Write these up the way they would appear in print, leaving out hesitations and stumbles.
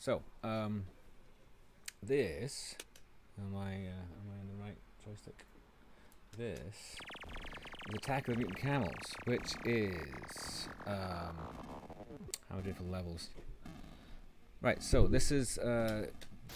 So, this. Am I on the right joystick? This is Attack of the Mutant Camels, which is how do for levels? Right. So this is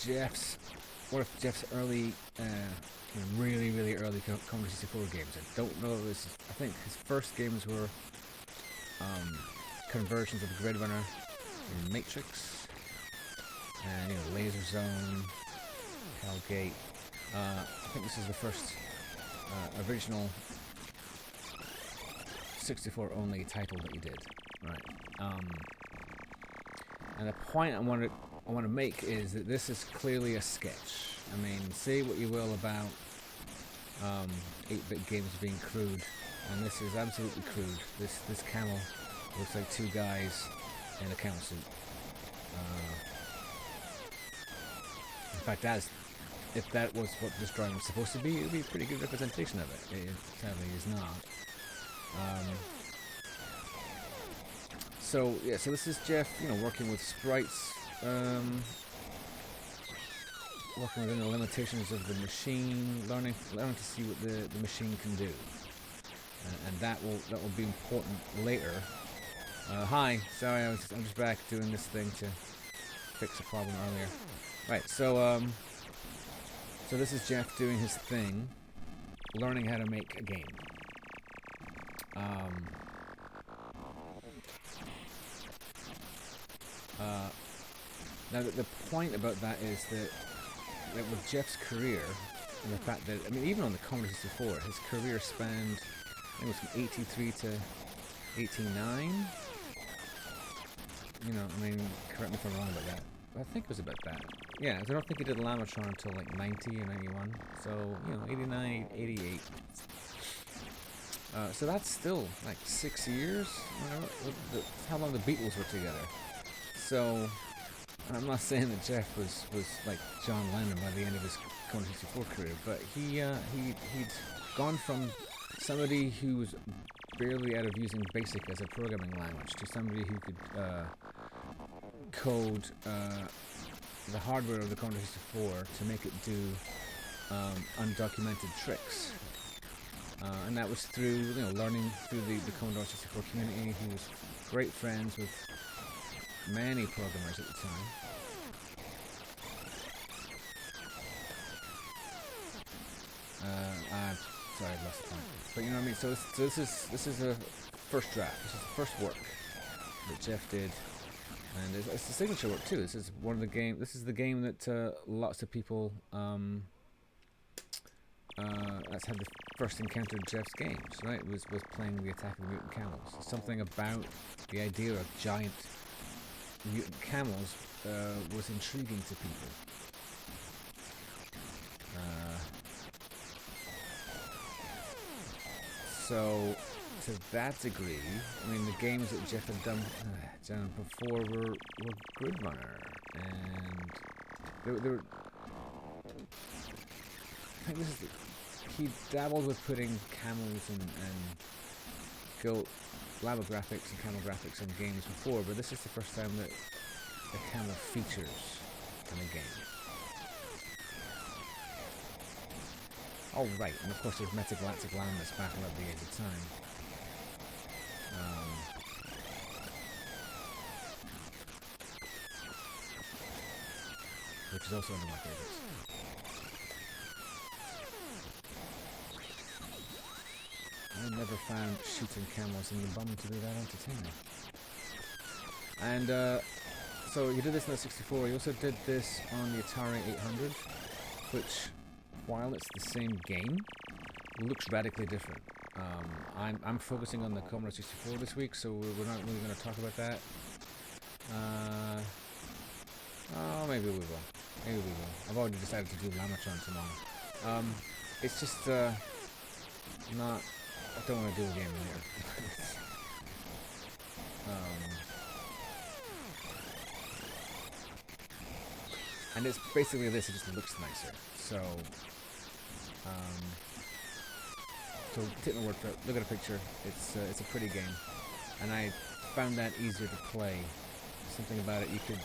Jeff's one of Jeff's early, really early Commodore 64 games. I don't know if this is, I think his first games were conversions of Grid Runner and Matrix, and Laser Zone, Hellgate. I think this is the first original 64 only title that he did. Right. And the point I want to make is that this is clearly a sketch. I mean, say what you will about 8-bit games being crude, and this is absolutely crude. This camel looks like two guys in a camel suit. In fact, if that was what this drawing was supposed to be, it would be a pretty good representation of it. It sadly is not. So this is Jeff, working with sprites, working within the limitations of the machine, learning to see what the machine can do, and that will be important later. Hi, sorry, I'm just back doing this thing to fix a problem earlier. Right, so this is Jeff doing his thing, learning how to make a game. Now, the point about that is that with Jeff's career, and the fact that, even on the Commodore 64, his career spanned, I think it was from 83 to 89. Correct me if I'm wrong about that. I think it was about that. Yeah, I don't think he did Llamasoft until like 90 or 91. So, 89, 88. So that's still like 6 years. How long the Beatles were together. So, I'm not saying that Jeff was like John Lennon by the end of his Commodore 64 career, but he'd gone from somebody who was barely out of using BASIC as a programming language to somebody who could code the hardware of the Commodore 64 to make it do undocumented tricks. And that was through, learning through the Commodore 64 community. He was great friends with many programmers at the time. Sorry, I lost the point. But you know what I mean. So this is a first draft. This is the first work that Jeff did, and it's the signature work too. This is one of the game. This is the game that lots of people that's had the first encounter of Jeff's games. Right, was playing the Attack of the Mutant Camels. Something about the idea of giant mutant camels was intriguing to people. So, to that degree, the games that Jeff had done before were Grid Runner, and they were. I think he dabbled with putting camels and goat lava graphics and camel graphics in games before, but this is the first time that the camel features in a game. Oh, right, and of course there's metagalactic landmass battle at the age of time. Which is also one of my favorites. I never found shooting camels in the bum to be that entertaining. And so he did this in the 64. He also did this on the Atari 800, which, while it's the same game, looks radically different. I'm focusing on the Commodore 64 this week, so we're not really going to talk about that. Maybe we will. Maybe we will. I've already decided to do Llamasoft tomorrow. It's just not. I don't want to do a game later. And it's basically this. It just looks nicer. So. So take my word for it. Look at a picture. It's a pretty game, and I found that easier to play. Something about it, you could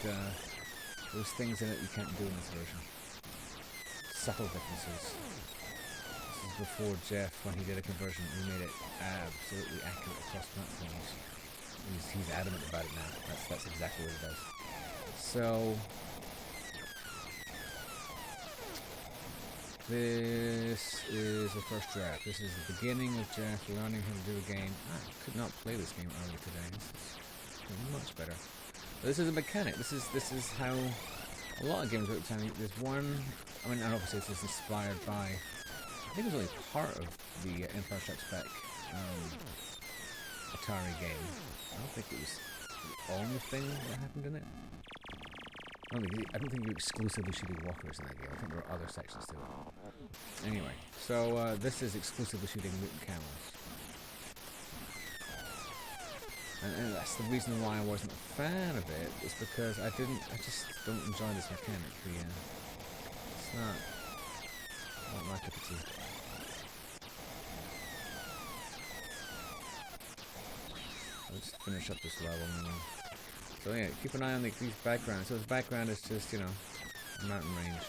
There's things in it you can't do in this version. Subtle differences. This is before Jeff, when he did a conversion, he made it absolutely accurate across platforms. He's adamant about it now. That's exactly what he does. So this is the first draft. This is the beginning of Jeff learning how to do a game. I could not play this game earlier today. This is much better. But this is a mechanic. This is how a lot of games are telling you. There's one. I mean, and obviously this is inspired by. I think it was only part of the Empire Strikes Back Atari game. I don't think it was the only thing that happened in it. I don't think you exclusively shooting walkers in that game. I think there are other sections to it. Anyway, so this is exclusively shooting Mutant Camels. And that's the reason why I wasn't a fan of it, is because I just don't enjoy this mechanic. It's not my cup of tea. Let's finish up this level now. So yeah, keep an eye on these backgrounds. So his background is just, you know, a mountain range.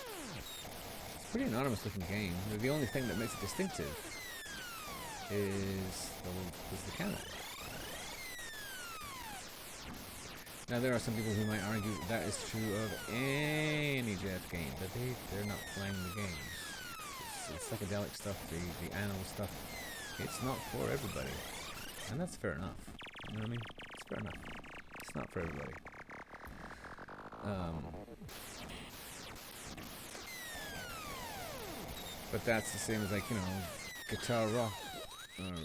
It's a pretty anonymous looking game. The only thing that makes it distinctive is the camel. Now there are some people who might argue that is true of any Jeff game, but they're not playing the games. It's psychedelic stuff, the animal stuff. It's not for everybody. And that's fair enough. You know what I mean? It's fair enough. It's not for everybody. But that's the same as, like, you know, guitar rock. You know,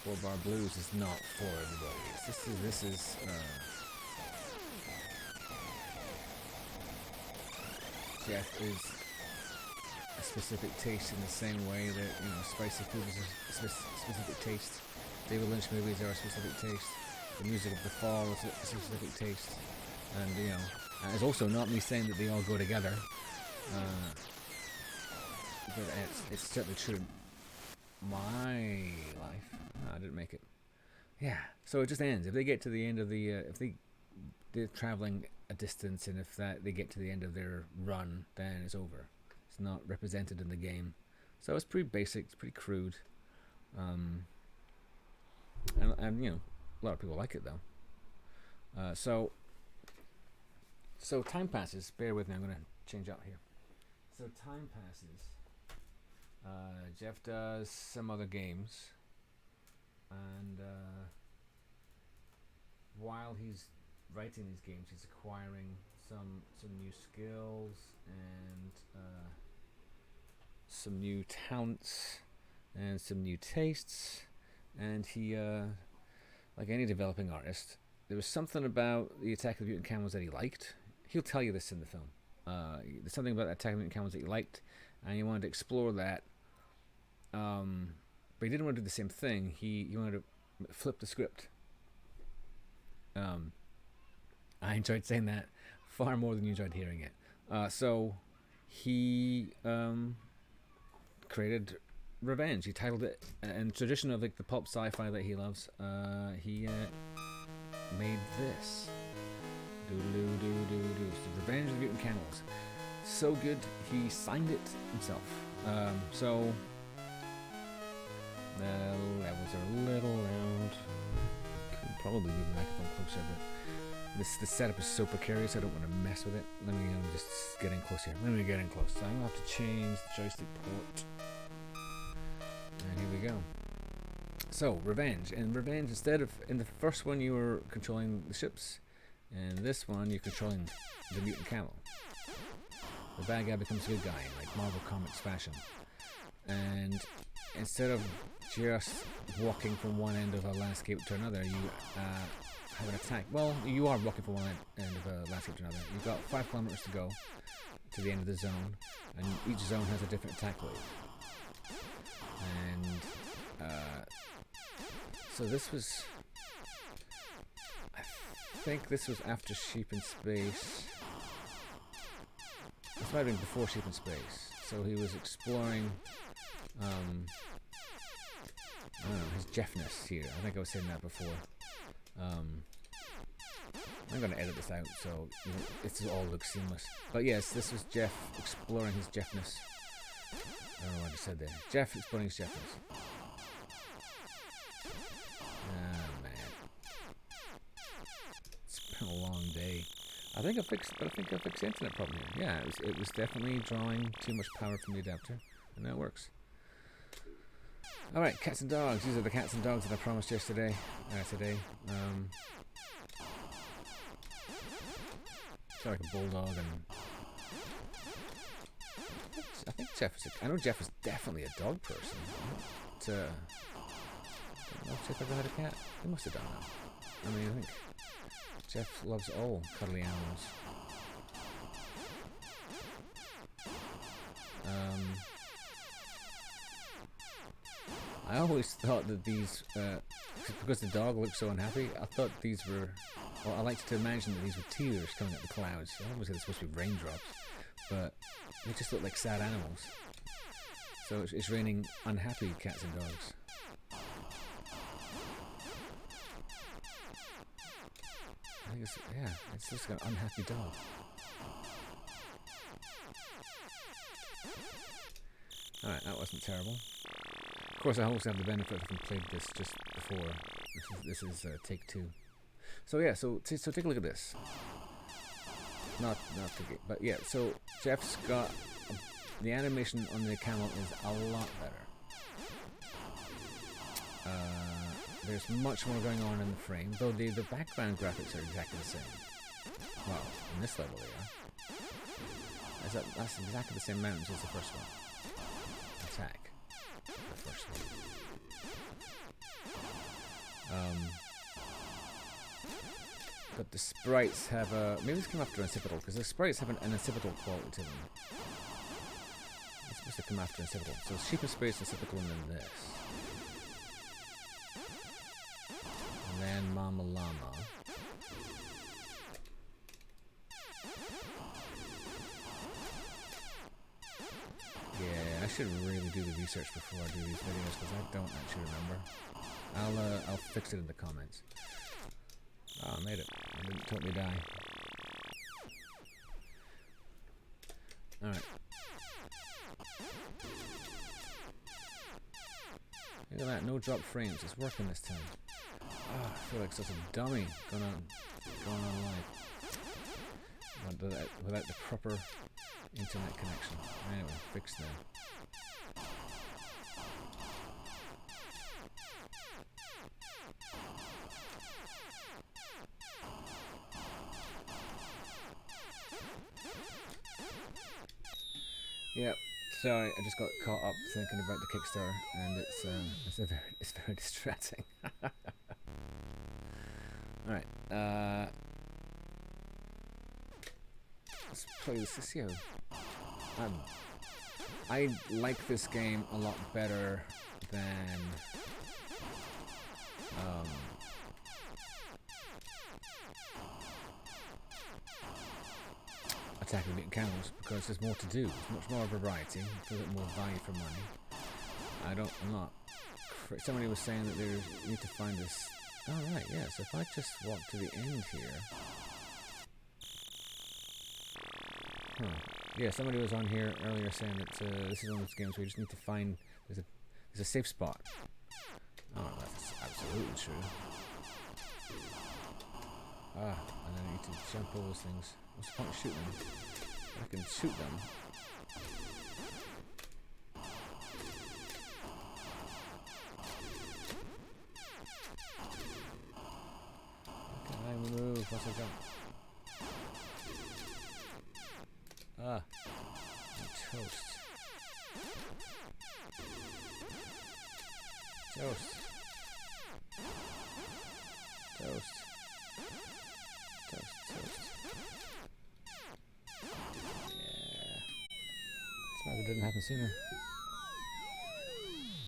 4-bar blues is not for everybody. This is Jeff is a specific taste in the same way that, you know, spicy food is a specific taste. David Lynch movies are a specific taste. The music of the fall is a specific taste. And, you know, it's also not me saying that they all go together. But it's certainly true in my life. No, I didn't make it. Yeah, so it just ends. If they get to the end of the, if they're traveling a distance, and if they get to the end of their run, then it's over. It's not represented in the game. So it's pretty basic, it's pretty crude. And you know, a lot of people like it though. So time passes. Bear with me, I'm going to change out here. So time passes. Jeff does some other games, and while he's writing these games, he's acquiring some new skills and some new talents and some new tastes. And he, like any developing artist, there was something about the Attack of the Mutant Camels that he liked. He'll tell you this in the film. There's something about Attack of the Mutant Camels that he liked, and he wanted to explore that. But he didn't want to do the same thing. He wanted to flip the script. I enjoyed saying that far more than you enjoyed hearing it. So he created Revenge. He titled it, in tradition of like the pulp sci-fi that he loves. He made this. Doo-doo-doo-doo-doo. So Revenge of the Mutant Camels. So good, he signed it himself. So the levels are a little round. Could probably move the microphone closer, but the setup is so precarious I don't want to mess with it. Let me just get in close here. Let me get in close. So I'm going to have to change the joystick port. And here we go. So, Revenge. And Revenge, instead of, in the first one you were controlling the ships, and this one you're controlling the mutant camel. The bad guy becomes a good guy, in like Marvel Comics fashion. And instead of just walking from one end of a landscape to another, you have an attack. Well, you are walking from one end of a landscape to another. You've got 5 kilometers to go to the end of the zone, and each zone has a different attack wave. And so this was, I think this was after Sheep in Space. This might have been before Sheep in Space. So he was exploring, I don't know, his Jeffness here. I think I was saying that before. I'm going to edit this out so it all looks seamless. But yes, this was Jeff exploring his Jeffness. I don't know what I just said there. Jeff exploring his Jeffness. Ah, man. It's been a long day. I think I fixed the internet problem here. Yeah, it was definitely drawing too much power from the adapter, and now it works. Alright, cats and dogs. These are the cats and dogs that I promised yesterday. Today. It's like a bulldog, and I think Jeff is. I know Jeff is definitely a dog person. But, I don't know if Jeff ever had a cat. He must have done that. I mean, I think Jeff loves all cuddly animals. I always thought that these, because the dog looked so unhappy, I thought these were, well, I liked to imagine that these were tears coming out of the clouds. Obviously they're supposed to be raindrops, but they just look like sad animals. So it's raining unhappy cats and dogs. I think it's, yeah, it's just like an unhappy dog. Alright, that wasn't terrible. Of course, I also have the benefit of having played this just before. This is take 2. So yeah, so take a look at this. Not take it, but yeah. So Jeff's got the animation on the camel is a lot better. There's much more going on in the frame, though the background graphics are exactly the same. Well, in this level they are. That's exactly the same mountains as the first one. Attack. The first one. But the sprites have a... Maybe this came after Occipital, because the sprites have an occipital quality to them. It's supposed to come after Occipital. So Sheep and Space, Occipital, and then this. And then Mama Llama. Yeah, I should really do the research before I do these videos, because I don't actually remember. I'll fix it in the comments. Oh, I made it. I didn't totally die. Alright. Look at that, no drop frames. It's working this time. Oh, I feel like such a dummy going on live. Without the proper internet connection. Anyway, fixed now. Yep. Sorry, I just got caught up thinking about the Kickstarter, and it's very distracting. All right. Let's play the Sissio. I like this game a lot better than Attack of the Mutant Camels, because there's more to do. There's much more variety. There's a bit more value for money. I'm not. Somebody was saying that you need to find this. Oh right, yeah. So if I just walk to the end here. Huh. Yeah, somebody was on here earlier saying that this is one of those games where you just need to find there's a safe spot. Oh, that's absolutely true. And then I need to jump over those things. What's the point of shooting them? I can shoot them. Can I move once I jump? I'm toast. Toast. Toast. Toast, toast. Yeah. It's glad it didn't happen sooner.